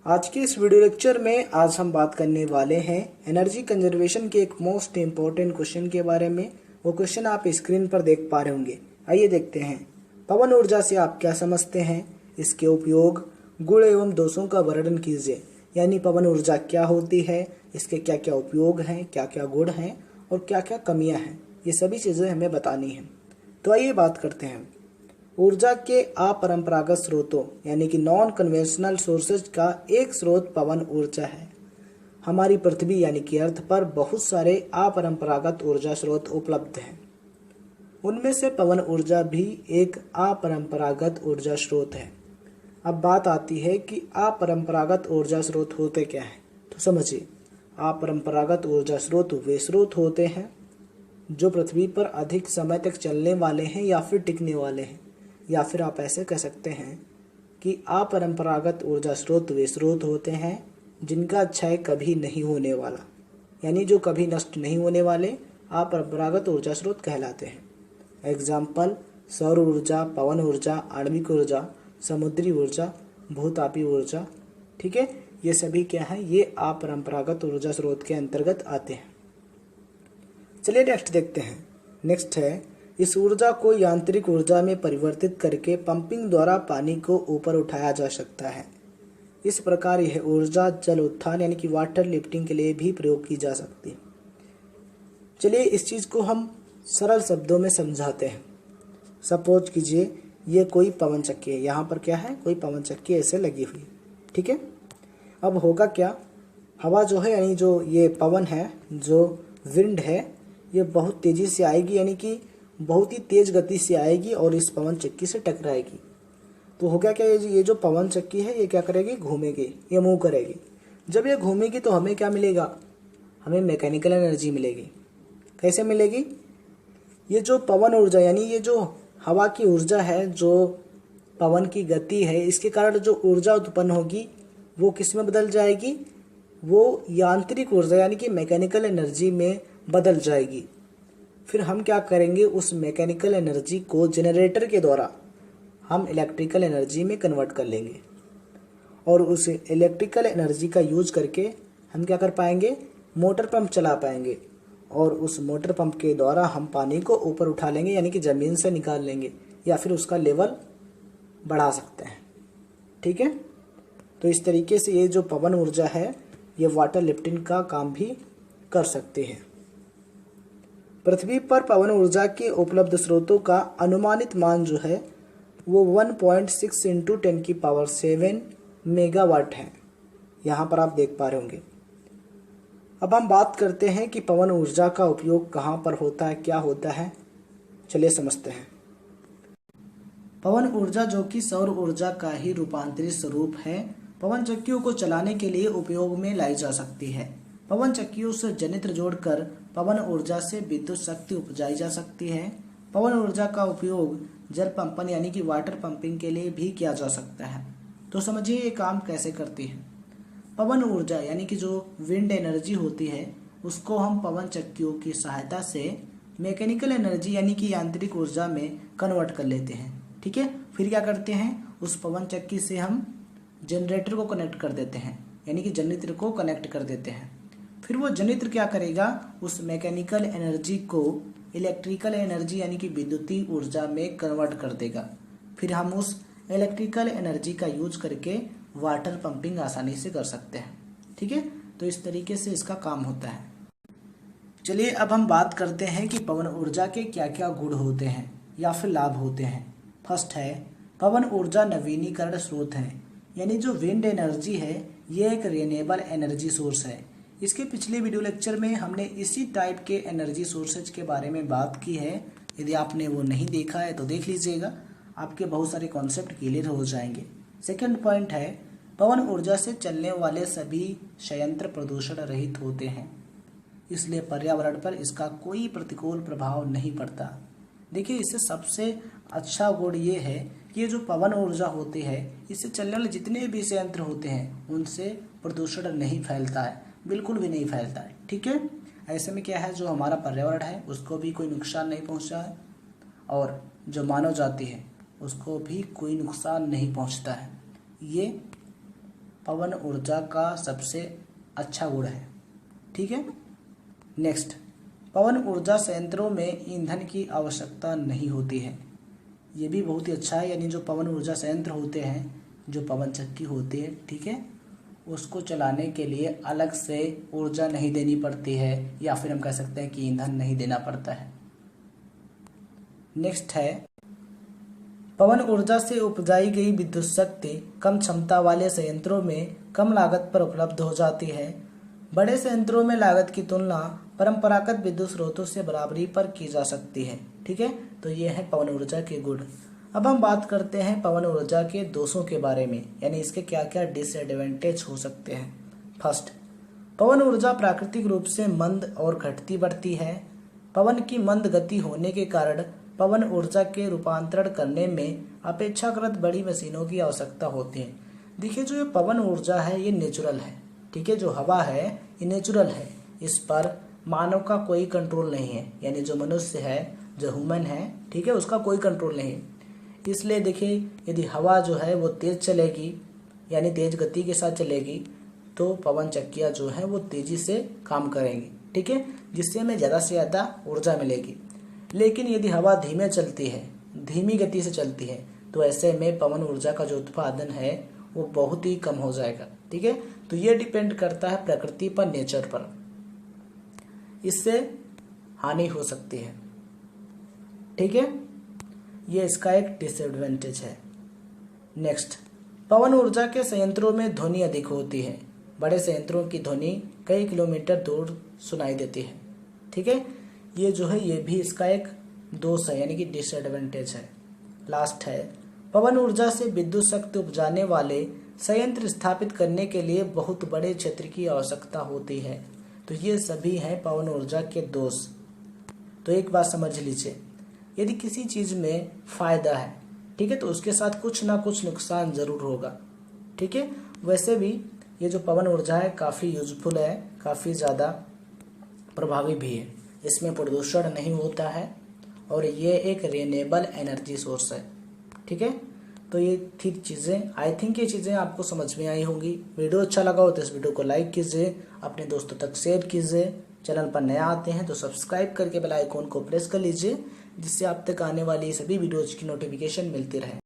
आज के इस वीडियो लेक्चर में आज हम बात करने वाले हैं एनर्जी कंजर्वेशन के एक मोस्ट इम्पोर्टेंट क्वेश्चन के बारे में। वो क्वेश्चन आप स्क्रीन पर देख पा रहे होंगे। आइए देखते हैं। पवन ऊर्जा से आप क्या समझते हैं, इसके उपयोग, गुण एवं दोषों का वर्णन कीजिए। यानी पवन ऊर्जा क्या होती है, इसके क्या क्या उपयोग हैं, क्या क्या गुण हैं और क्या क्या कमियां हैं, ये सभी चीज़ें हमें बतानी हैं। तो आइए बात करते हैं। ऊर्जा के अपरंपरागत स्रोतों यानी कि नॉन कन्वेंशनल सोर्सेज का एक स्रोत पवन ऊर्जा है। हमारी पृथ्वी यानी कि अर्थ पर बहुत सारे अपरंपरागत ऊर्जा स्रोत उपलब्ध हैं। उनमें से पवन ऊर्जा भी एक अपरंपरागत ऊर्जा स्रोत है। अब बात आती है कि अपरंपरागत ऊर्जा स्रोत होते क्या हैं। तो समझिए, अपरंपरागत ऊर्जा स्रोत वे स्रोत होते हैं जो पृथ्वी पर अधिक समय तक चलने वाले हैं या फिर टिकने वाले हैं, या फिर आप ऐसे कह सकते हैं कि अपरंपरागत ऊर्जा स्रोत वे स्रोत होते हैं जिनका क्षय कभी नहीं होने वाला, यानी जो कभी नष्ट नहीं होने वाले अपरंपरागत ऊर्जा स्रोत कहलाते हैं। एग्जाम्पल: सौर ऊर्जा, पवन ऊर्जा, आणविक ऊर्जा, समुद्री ऊर्जा, भूतापी ऊर्जा। ठीक है, ये सभी क्या है, ये अपरंपरागत ऊर्जा स्रोत के अंतर्गत आते हैं। चलिए नेक्स्ट देखते हैं। नेक्स्ट है, इस ऊर्जा को यांत्रिक ऊर्जा में परिवर्तित करके पंपिंग द्वारा पानी को ऊपर उठाया जा सकता है। इस प्रकार यह ऊर्जा जल उत्थान यानी कि वाटर लिफ्टिंग के लिए भी प्रयोग की जा सकती है। चलिए इस चीज़ को हम सरल शब्दों में समझाते हैं। सपोज कीजिए ये कोई पवन चक्की है, यहाँ पर क्या है, कोई पवन चक्की ऐसे लगी हुई। ठीक है, अब होगा क्या, हवा जो है यानी जो ये पवन है, जो विंड है, ये बहुत तेज़ी से आएगी, यानी कि बहुत ही तेज़ गति से आएगी और इस पवन चक्की से टकराएगी। तो होगा क्या, ये जो पवन चक्की है ये क्या करेगी, घूमेगी, ये मूव करेगी। जब ये घूमेगी तो हमें क्या मिलेगा, हमें मैकेनिकल एनर्जी मिलेगी। कैसे मिलेगी, ये जो पवन ऊर्जा यानी ये जो हवा की ऊर्जा है, जो पवन की गति है, इसके कारण जो ऊर्जा उत्पन्न होगी वो किस में बदल जाएगी, वो यांत्रिक ऊर्जा यानी कि मैकेनिकल एनर्जी में बदल जाएगी। फिर हम क्या करेंगे, उस मैकेनिकल एनर्जी को जनरेटर के द्वारा हम इलेक्ट्रिकल एनर्जी में कन्वर्ट कर लेंगे और उस इलेक्ट्रिकल एनर्जी का यूज करके हम क्या कर पाएंगे, मोटर पंप चला पाएंगे और उस मोटर पंप के द्वारा हम पानी को ऊपर उठा लेंगे, यानी कि ज़मीन से निकाल लेंगे या फिर उसका लेवल बढ़ा सकते हैं। ठीक है, तो इस तरीके से ये जो पवन ऊर्जा है ये वाटर लिफ्टिंग का काम भी कर सकती है। पृथ्वी पर पवन ऊर्जा के उपलब्ध स्रोतों का अनुमानित मान जो है वो 1.6 इंटू 10⁷ मेगावाट है। यहाँ पर आप देख पा रहे होंगे। अब हम बात करते हैं कि पवन ऊर्जा का उपयोग कहाँ पर होता है, क्या होता है। चलिए समझते हैं। पवन ऊर्जा जो कि सौर ऊर्जा का ही रूपांतरित स्वरूप है, पवन चक्कियों को चलाने के लिए उपयोग में लाई जा सकती है। पवन चक्कियों से जनित्र जोड़कर पवन ऊर्जा से विद्युत शक्ति उपजाई जा सकती है। पवन ऊर्जा का उपयोग जल पंपन यानी कि वाटर पंपिंग के लिए भी किया जा सकता है। तो समझिए ये काम कैसे करती है। पवन ऊर्जा यानी कि जो विंड एनर्जी होती है उसको हम पवन चक्कियों की सहायता से मैकेनिकल एनर्जी यानी कि यांत्रिक ऊर्जा में कन्वर्ट कर लेते हैं। ठीक है, फिर क्या करते हैं, उस पवन चक्की से हम जनरेटर को कनेक्ट कर देते हैं, यानी कि जनित्र को कनेक्ट कर देते हैं। फिर वो जनित्र क्या करेगा, उस मैकेनिकल एनर्जी को इलेक्ट्रिकल एनर्जी यानी कि विद्युतीय ऊर्जा में कन्वर्ट कर देगा। फिर हम उस इलेक्ट्रिकल एनर्जी का यूज करके वाटर पंपिंग आसानी से कर सकते हैं। ठीक है, तो इस तरीके से इसका काम होता है। चलिए अब हम बात करते हैं कि पवन ऊर्जा के क्या क्या गुण होते हैं या फिर लाभ होते हैं। फर्स्ट है, पवन ऊर्जा नवीनीकरण स्रोत है, यानी जो विंड एनर्जी है ये एक रिन्यूएबल एनर्जी सोर्स है। इसके पिछले वीडियो लेक्चर में हमने इसी टाइप के एनर्जी सोर्सेज के बारे में बात की है। यदि आपने वो नहीं देखा है तो देख लीजिएगा, आपके बहुत सारे कॉन्सेप्ट क्लियर हो जाएंगे। सेकंड पॉइंट है, पवन ऊर्जा से चलने वाले सभी संयंत्र प्रदूषण रहित होते हैं, इसलिए पर्यावरण पर इसका कोई प्रतिकूल प्रभाव नहीं पड़ता। देखिए, इससे सबसे अच्छा गुण ये है कि ये जो पवन ऊर्जा होती है इससे चलने वाले जितने भी संयंत्र होते हैं उनसे प्रदूषण नहीं फैलता है, बिल्कुल भी नहीं फैलता है। ठीक है, ऐसे में क्या है, जो हमारा पर्यावरण है उसको भी कोई नुकसान नहीं पहुंचा है और जो मानव जाति है उसको भी कोई नुकसान नहीं पहुंचता है। ये पवन ऊर्जा का सबसे अच्छा गुण है। ठीक है। नेक्स्ट, पवन ऊर्जा संयंत्रों में ईंधन की आवश्यकता नहीं होती है। ये भी बहुत ही अच्छा है, यानी जो पवन ऊर्जा संयंत्र होते हैं, जो पवन चक्की होती है, ठीक है, उसको चलाने के लिए अलग से ऊर्जा नहीं देनी पड़ती है, या फिर हम कह सकते हैं कि ईंधन नहीं देना पड़ता है। नेक्स्ट है, पवन ऊर्जा से उपजाई गई विद्युत शक्ति कम क्षमता वाले संयंत्रों में कम लागत पर उपलब्ध हो जाती है। बड़े संयंत्रों में लागत की तुलना परंपरागत विद्युत स्रोतों से बराबरी पर की जा सकती है। ठीक है, तो ये है पवन ऊर्जा के गुण। अब हम बात करते हैं पवन ऊर्जा के दोषों के बारे में, यानी इसके क्या क्या डिसएडवांटेज हो सकते हैं। फर्स्ट, पवन ऊर्जा प्राकृतिक रूप से मंद और घटती बढ़ती है। पवन की मंद गति होने के कारण पवन ऊर्जा के रूपांतरण करने में अपेक्षाकृत बड़ी मशीनों की आवश्यकता होती है। देखिए, जो ये पवन ऊर्जा है ये नेचुरल है। ठीक है, जो हवा है ये नेचुरल है, इस पर मानव का कोई कंट्रोल नहीं है, यानी जो मनुष्य है, जो ह्यूमन है, ठीक है, उसका कोई कंट्रोल नहीं है। इसलिए देखिए, यदि हवा जो है वो तेज चलेगी, यानी तेज गति के साथ चलेगी, तो पवन चक्कियाँ जो है वो तेजी से काम करेंगी। ठीक है, जिससे हमें ज़्यादा से ज़्यादा ऊर्जा मिलेगी। लेकिन यदि हवा धीमे चलती है, धीमी गति से चलती है, तो ऐसे में पवन ऊर्जा का जो उत्पादन है वो बहुत ही कम हो जाएगा। ठीक है, तो ये डिपेंड करता है प्रकृति पर, नेचर पर, इससे हानि हो सकती है। ठीक है, ये इसका एक डिसएडवांटेज है। नेक्स्ट, पवन ऊर्जा के संयंत्रों में ध्वनि अधिक होती है। बड़े संयंत्रों की ध्वनि कई किलोमीटर दूर सुनाई देती है। ठीक है, ये जो है ये भी इसका एक दोष है, यानी कि डिसएडवांटेज है। लास्ट है, पवन ऊर्जा से विद्युत शक्ति उपजाने वाले संयंत्र स्थापित करने के लिए बहुत बड़े क्षेत्र की आवश्यकता होती है। तो ये सभी हैं पवन ऊर्जा के दोष। तो एक बात समझ लीजिए, यदि किसी चीज़ में फायदा है, ठीक है, तो उसके साथ कुछ ना कुछ नुकसान जरूर होगा। ठीक है, वैसे भी ये जो पवन ऊर्जा है काफ़ी यूजफुल है, काफ़ी ज़्यादा प्रभावी भी है। इसमें प्रदूषण नहीं होता है और ये एक रिन्यूएबल एनर्जी सोर्स है। ठीक है, तो ये थी चीज़ें। आई थिंक ये चीज़ें आपको समझ में आई होंगी। वीडियो अच्छा लगा हो तो इस वीडियो को लाइक कीजिए, अपने दोस्तों तक शेयर कीजिए। चैनल पर नया आते हैं तो सब्सक्राइब करके बेल आइकॉन को प्रेस कर लीजिए, जिससे आप तक आने वाली सभी वीडियोज की नोटिफिकेशन मिलती रहे।